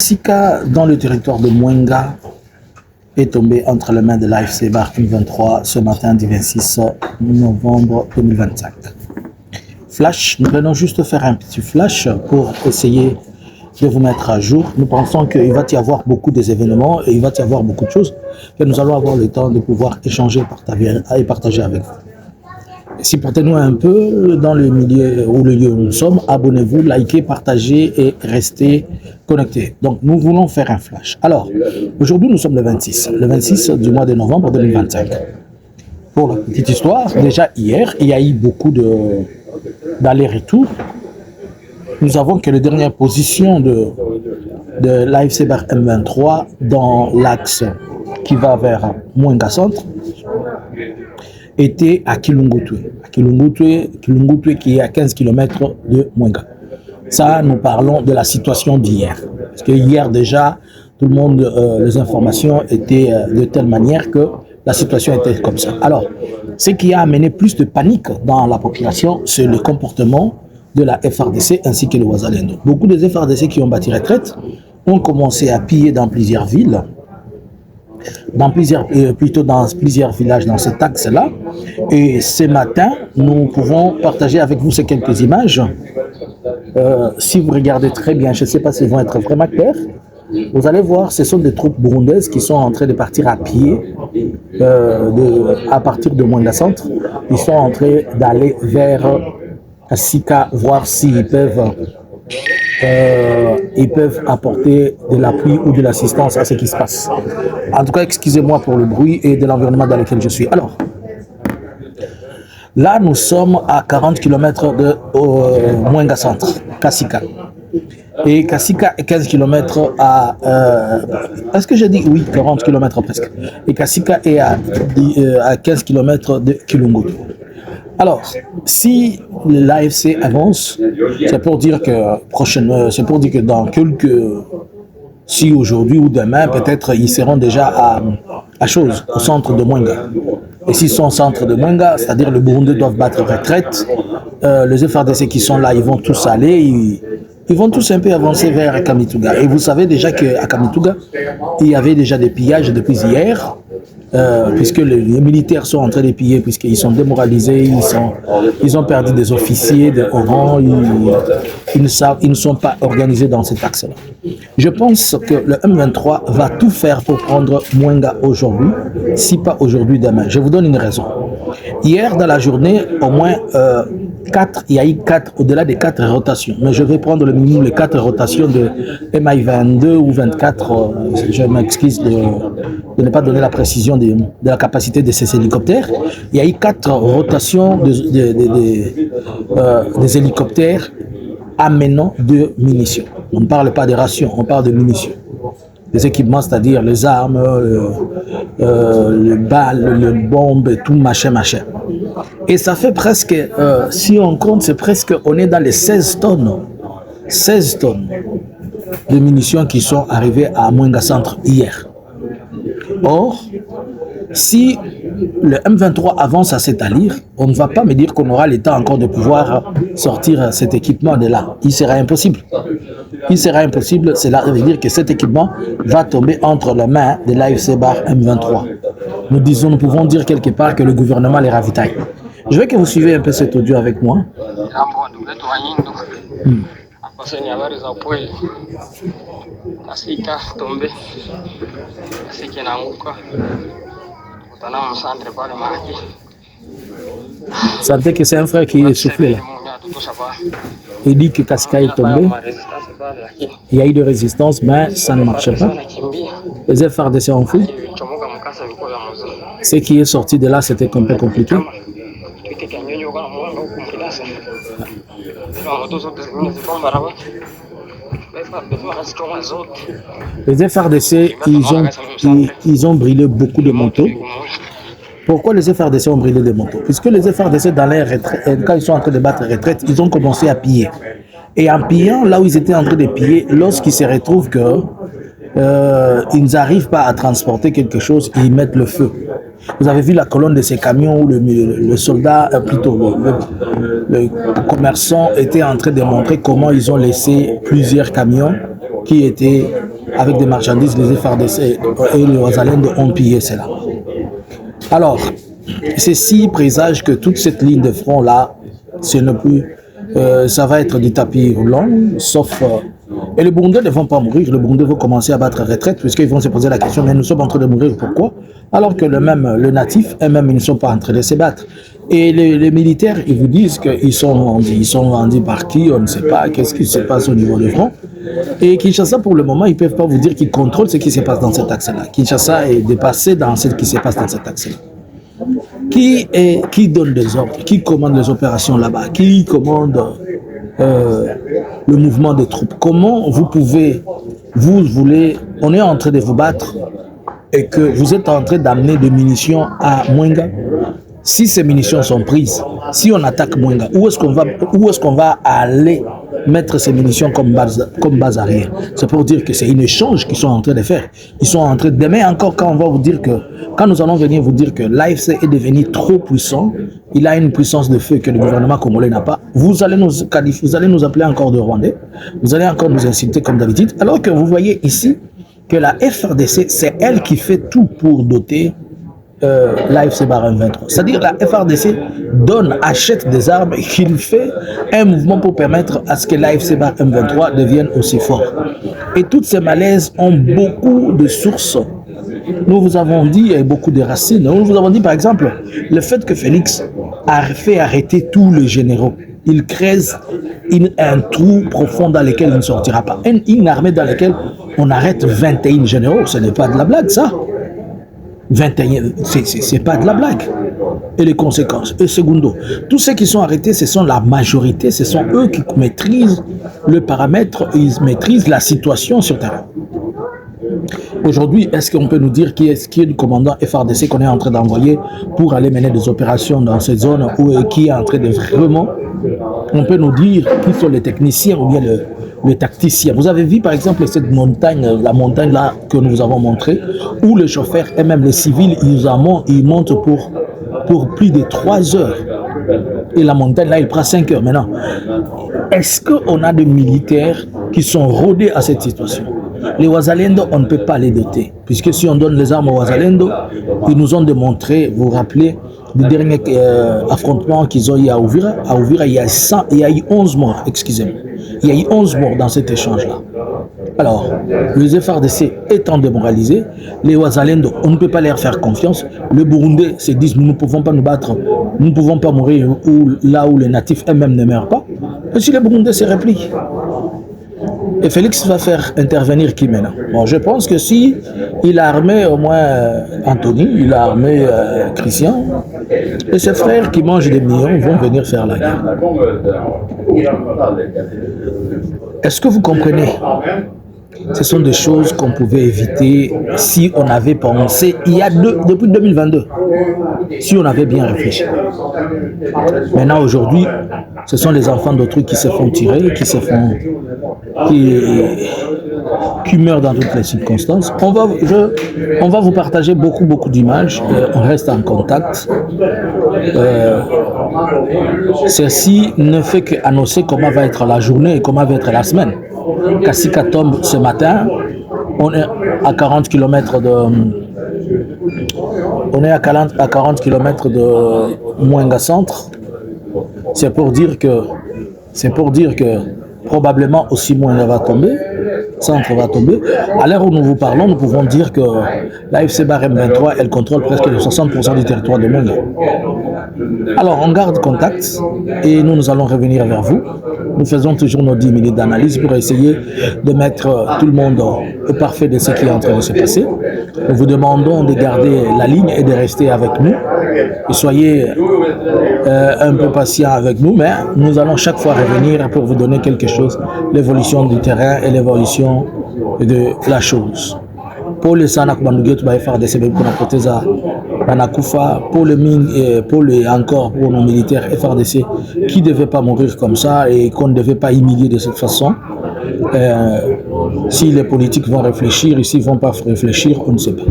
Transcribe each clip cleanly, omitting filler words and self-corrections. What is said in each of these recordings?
Kassika, dans le territoire de Mwenga, est tombé entre les mains de l'AFC Bar M23 ce matin du 26 novembre 2025. Flash, nous venons juste faire un petit flash pour essayer de vous mettre à jour. Nous pensons qu'il va y avoir beaucoup d'événements et il va y avoir beaucoup de choses que nous allons avoir le temps de pouvoir échanger et partager avec vous. Supportez-nous un peu dans le milieu ou le lieu où nous sommes. Abonnez-vous, likez, partagez et restez connectés. Donc, nous voulons faire un flash. Alors, aujourd'hui, nous sommes le 26 du mois de novembre 2025. Pour la petite histoire, déjà hier, il y a eu beaucoup d'allers-retours. Nous avons que les dernières positions de l'AFC Bar M23 dans l'axe qui va vers Mwenga Centre était à Kilungutwe. Kilungutwe qui est à 15 km de Mwenga. Ça, nous parlons de la situation d'hier. Parce que hier déjà, tout le monde, les informations étaient de telle manière que la situation était comme ça. Alors, ce qui a amené plus de panique dans la population, c'est le comportement de la FRDC ainsi que le Ouazalendo. Beaucoup de FRDC qui ont bâti retraite ont commencé à piller dans plusieurs villes, dans plusieurs villages dans cet axe-là. Et ce matin, nous pouvons partager avec vous ces quelques images. Si vous regardez très bien, je ne sais pas si elles vont être vraiment claires, vous allez voir, ce sont des troupes burundaises qui sont en train de partir à pied à partir de Mwenga Centre. Ils sont en train d'aller vers Kassika, voir s'ils peuvent apporter de l'appui ou de l'assistance à ce qui se passe. En tout cas, excusez-moi pour le bruit et de l'environnement dans lequel je suis. Alors, là, nous sommes à 40 km de Mwenga Centre, Kassika. Et Kassika est 15 km à... est-ce que j'ai dit? Oui, 40 km presque. Et Kassika est à 15 km de Kilungu. Alors, si l'AFC avance, c'est pour dire que dans quelques... Si aujourd'hui ou demain, peut-être ils seront déjà au centre de Mwenga. Et s'ils sont au centre de Mwenga, c'est-à-dire le Burundi doivent battre retraite, les FRDC qui sont là, ils vont tous aller, ils vont tous un peu avancer vers Kamituga. Et vous savez déjà qu'à Kamituga, il y avait déjà des pillages depuis hier, puisque les militaires sont en train de piller, puisqu'ils sont démoralisés, ils ont perdu des officiers de haut rang, ils ne sont pas organisés dans cet axe-là. Je pense que le M23 va tout faire pour prendre Mwenga aujourd'hui, si pas aujourd'hui, demain. Je vous donne une raison. Hier, dans la journée, au moins il y a eu au-delà des 4 rotations. Mais je vais prendre le minimum, les 4 rotations de MI 22 ou 24. Je m'excuse de ne pas donner la précision de la capacité de ces hélicoptères. Il y a eu 4 rotations des hélicoptères amenant de munitions. On ne parle pas des rations, on parle de munitions. Des équipements, c'est-à-dire les armes, les balles, les bombes, tout machin. Et ça fait presque, si on compte, on est dans les 16 tonnes de munitions qui sont arrivées à Mwenga Centre hier. Or, si le M23 avance à cette allure, on ne va pas me dire qu'on aura le temps encore de pouvoir sortir cet équipement de là. Il sera impossible. Cela veut dire que cet équipement va tomber entre les mains de l'AFC Bar M23. Nous pouvons dire quelque part que le gouvernement les ravitaille. Je veux que vous suivez un peu cet audio avec moi. Sentez que c'est un frère qui est soufflé là. Il dit que Kassika est tombé. Il y a eu de résistance, mais ça ne marchait pas. Les FRDC ont fui. Ce qui est sorti de là, c'était un peu compliqué. Les FRDC, ils ont brûlé beaucoup de motos. Pourquoi les FRDC ont brûlé des motos? Puisque les FRDC, quand ils sont en train de battre retraite, ils ont commencé à piller. Et en pillant, là où ils étaient en train de piller, lorsqu'ils se retrouvent qu'ils n'arrivent pas à transporter quelque chose, ils mettent le feu. Vous avez vu la colonne de ces camions où le soldat, le commerçant était en train de montrer comment ils ont laissé plusieurs camions qui étaient avec des marchandises, les FARDC et les Wazalendo ont pillé cela. Alors, ceci présage que toute cette ligne de front-là, ce n'est plus, ça va être du tapis roulant, sauf... et les Burundais ne vont pas mourir, les Burundais vont commencer à battre retraite, puisqu'ils vont se poser la question, mais nous sommes en train de mourir, pourquoi? Alors que le natif, eux-mêmes, ils ne sont pas en train de se battre. Et les militaires, ils vous disent qu'ils sont vendus par qui, on ne sait pas, qu'est-ce qui se passe au niveau du front. Et Kinshasa, pour le moment, ils ne peuvent pas vous dire qu'ils contrôlent ce qui se passe dans cet axe-là. Kinshasa est dépassé dans ce qui se passe dans cet axe-là. Qui donne des ordres, qui commande les opérations là-bas, qui commande le mouvement des troupes? Comment vous pouvez, on est en train de vous battre et que vous êtes en train d'amener des munitions à Mwenga? Si ces munitions sont prises, si on attaque Mwenga, où est-ce qu'on va aller mettre ces munitions comme base arrière? C'est pour dire que c'est un échange qu'ils sont en train de faire. Ils sont en train de... Demain encore, quand nous allons venir vous dire que l'AFC est devenu trop puissant, il a une puissance de feu que le gouvernement congolais n'a pas, vous allez nous appeler encore de Rwandais, vous allez encore nous insulter comme d'habitude, alors que vous voyez ici que la FRDC, c'est elle qui fait tout pour doter l'AFC M23. C'est-à-dire la FRDC achète des armes et qu'il fait un mouvement pour permettre à ce que l'AFC M23 devienne aussi fort. Et toutes ces malaises ont beaucoup de sources. Nous vous avons dit, et beaucoup de racines, nous vous avons dit par exemple, le fait que Félix a fait arrêter tous les généraux. Il creuse un trou profond dans lequel il ne sortira pas. Une armée dans laquelle on arrête 21 généraux, ce n'est pas de la blague ça. 21, c'est pas de la blague. Et les conséquences. Et secondo, tous ceux qui sont arrêtés, ce sont la majorité, ce sont eux qui maîtrisent le paramètre, ils maîtrisent la situation sur terrain. Aujourd'hui, est-ce qu'on peut nous dire qui est le commandant FRDC qu'on est en train d'envoyer pour aller mener des opérations dans cette zone ou qui est en train de vraiment... On peut nous dire qui sont les techniciens ou bien les tacticiens. Vous avez vu par exemple cette montagne, la montagne là que nous vous avons montré, où les chauffeurs et même les civils, ils montent pour plus de 3 heures. Et la montagne là, il prend 5 heures maintenant. Est-ce qu'on a des militaires qui sont rodés à cette situation? Les Wazalendo, on ne peut pas les doter. Puisque si on donne les armes aux Wazalendo, ils nous ont démontré, vous vous rappelez, le dernier affrontement qu'ils ont eu à Uvira. À Uvira, il y a eu 11 morts, excusez-moi. Il y a eu 11 morts dans cet échange-là. Alors, les FRDC étant démoralisés, les Wazalendo, on ne peut pas leur faire confiance. Les Burundais se disent, nous ne pouvons pas nous battre, nous ne pouvons pas mourir là où les natifs eux-mêmes ne meurent pas. Et si les Burundais se replient. Et Félix va faire intervenir qui maintenant? Bon, je pense que si il a armé au moins Anthony, il a armé Christian, et ses frères qui mangent des millions vont venir faire la guerre. Est-ce que vous comprenez? Ce sont des choses qu'on pouvait éviter si on avait pensé, depuis 2022, si on avait bien réfléchi. Maintenant, aujourd'hui, ce sont les enfants d'autrui qui se font tirer, qui meurent dans toutes les circonstances. On va vous partager beaucoup d'images, on reste en contact. Ceci ne fait qu'annoncer comment va être la journée et comment va être la semaine. Kasika tombe ce matin, on est à 40 km de Mwenga Centre. C'est pour dire que probablement aussi Mwenga va tomber, Centre va tomber. À l'heure où nous vous parlons, nous pouvons dire que l'AFC M23, elle contrôle presque les 60% du territoire de Mwenga. Alors, on garde contact et nous allons revenir vers vous. Nous faisons toujours nos 10 minutes d'analyse pour essayer de mettre tout le monde au parfait de ce qui est en train de se passer. Nous vous demandons de garder la ligne et de rester avec nous. Et soyez un peu patient avec nous, mais nous allons chaque fois revenir pour vous donner quelque chose, l'évolution du terrain et l'évolution de la chose. Pour les Sanak Bandouguet, va faire des CB pour la prothèse Banakufa, pour les mines et pour nos militaires FRDC qui ne devaient pas mourir comme ça et qu'on ne devait pas humilier de cette façon. Si les politiques vont réfléchir, s'ils ne vont pas réfléchir, on ne sait pas.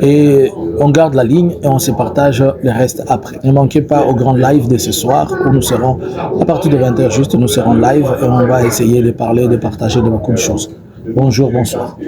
Et on garde la ligne et on se partage le reste après. Ne manquez pas au grand live de ce soir où nous serons, à partir de 20h juste, nous serons live et on va essayer de parler, de partager de beaucoup de choses. Bonjour, bonsoir.